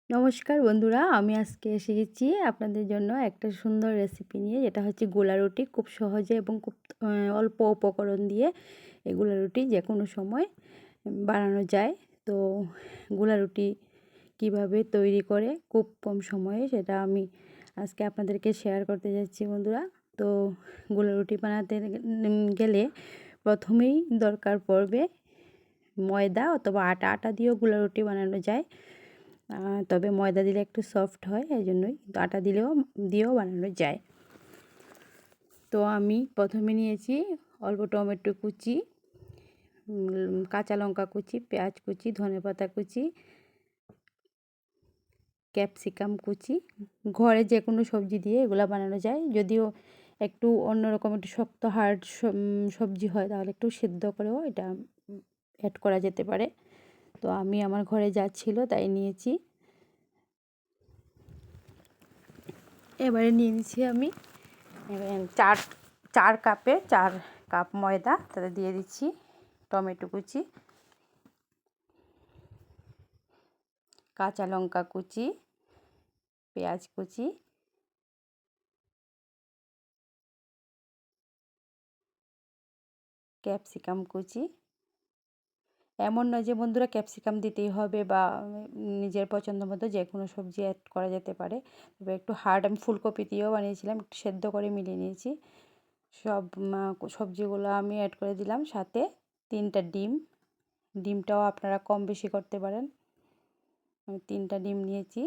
নমস্কার বন্ধুরা, আমি আজকে এসে গেছি আপনাদের জন্য একটা সুন্দর রেসিপি নিয়ে, যেটা হচ্ছে গোলা রুটি। খুব সহজে এবং খুব অল্প উপকরণ দিয়ে এই গোলা রুটি যে কোনো সময় বানানো যায়। তো গোলা রুটি কীভাবে তৈরি করে খুব কম সময়ে, সেটা আমি আজকে আপনাদেরকে শেয়ার করতে যাচ্ছি বন্ধুরা। তো গোলা রুটি বানাতে গেলে প্রথমেই দরকার পড়বে ময়দা অথবা আটা দিয়েও গোলা রুটি বানানো যায়। তবে ময়দা দিলে একটু সফট হয়, এই জন্যই আটা দিয়েও বানানো যায়। তো আমি প্রথমে নিয়েছি অল্প টমেটো কুচি, কাঁচা লঙ্কা কুচি, পেঁয়াজ কুচি, ধনেপাতা কুচি, ক্যাপসিকাম কুচি। ঘরে যে কোনো সবজি দিয়ে এগুলো বানানো যায়, যদিও একটু অন্যরকম একটু শক্ত হার্ড সবজি হয় তাহলে একটু সেদ্ধ করেও এটা অ্যাড করা যেতে পারে। তো আমি আমার ঘরে যা ছিল তাই নিয়েছি। এবারে নিয়ে নিচ্ছি আমি চার কাপে 4 কাপ ময়দা, তাতে দিয়ে দিচ্ছি টমেটো কুচি, কাঁচা লঙ্কা কুচি, পেঁয়াজ কুচি, ক্যাপসিকাম কুচি। এমন নয় যে বন্ধুরা ক্যাপসিকাম দিতেই হবে, বা নিজের পছন্দ মতো যে কোনো সবজি অ্যাড করা যেতে পারে। তবে একটু হার্ড, আমি ফুলকপি দিয়েও বানিয়েছিলাম, একটু সেদ্ধ করে মিলিয়ে নিয়েছি। সব সবজিগুলো আমি অ্যাড করে দিলাম, সাথে 3টা ডিম। ডিমটাও আপনারা কম বেশি করতে পারেন। আমি 3টা ডিম নিয়েছি।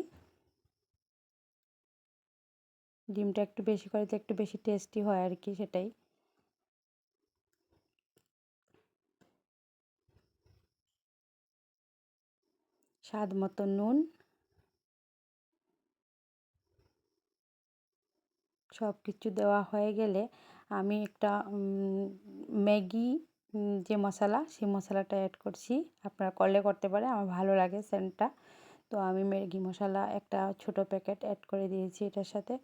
ডিমটা একটু বেশি করে দিলে একটু বেশি টেস্টি হয় আর কি, সেটাই। স্বাদ মতো নুন। সব কিছু দেওয়া হয়ে গেলে আমি একটা ম্যাগি যে মশলা, সেই মশলাটা অ্যাড করছি। আপনারা করলে করতে পারে, আমার ভালো লাগে সেন্টটা। তো আমি ম্যাগি মশলা একটা ছোট প্যাকেট অ্যাড করে দিয়েছি এটার সাথে।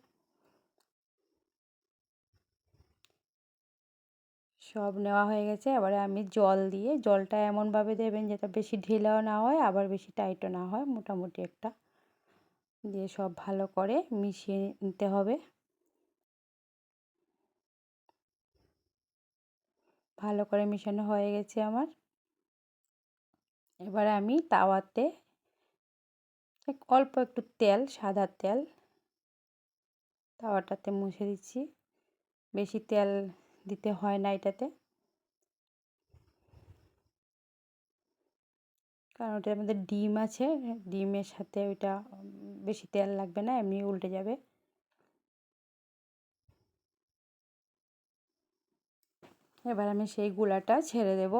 সব নেওয়া হয়ে গেছে। এবারে আমি জল দিয়ে, জলটা এমনভাবে দেবেন যেটা বেশি ঢিলাও না হয় আবার বেশি টাইটও না হয়, মোটামুটি একটা দিয়ে সব ভালো করে মিশিয়ে নিতে হবে। ভালো করে মেশানো হয়ে গেছে আমার। এবারে আমি তাওয়াতে অল্প একটু তেল, সাদা তেল তাওয়াটাতে মুছে দিচ্ছি। বেশি তেল দিতে হয় না এটাতে, কারণ ওটার মধ্যে ডিম আছে। ডিমের সাথে ওইটা বেশি তেল লাগবে না, এমনি উল্টে যাবে। এবার আমি সেই গুঁড়াটা ছেড়ে দেব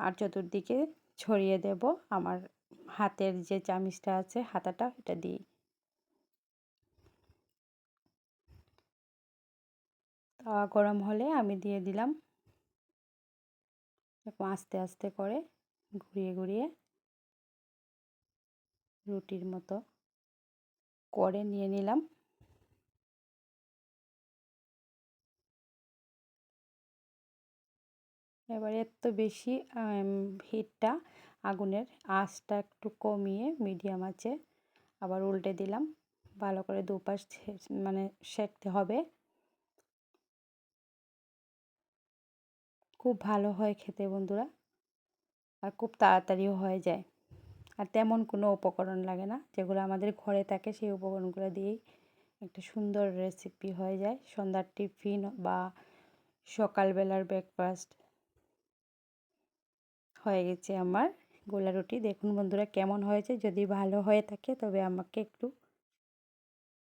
আর চতুর্দিকে ছড়িয়ে দেব আমার হাতের যে চামিচটা আছে, হাতাটা, এটা দিয়ে। তাওয়া গরম হলে আমি দিয়ে দিলাম, আস্তে আস্তে করে ঘুরিয়ে ঘুরিয়ে রুটির মতো করে নিয়ে নিলাম। এবারে এত বেশি হিটটা, আগুনের আঁচটা একটু কমিয়ে মিডিয়াম আঁচে আবার উল্টে দিলাম। ভালো করে দুপাশ মানে সেঁকতে হবে। খুব ভালো হয় খেতে বন্ধুরা, আর খুব তাড়াতাড়িও হয়ে যায়। আর তেমন কোনো উপকরণ লাগে না, যেগুলো আমাদের ঘরে থাকে সেই উপকরণগুলো দিয়েই একটা সুন্দর রেসিপি হয়ে যায়। সন্ধ্যার টিফিন বা সকালবেলার ব্রেকফাস্ট হয়ে গেছে আমার গোলা রুটি। দেখুন বন্ধুরা কেমন হয়েছে, যদি ভালো হয়ে থাকে তবে আমাকে একটু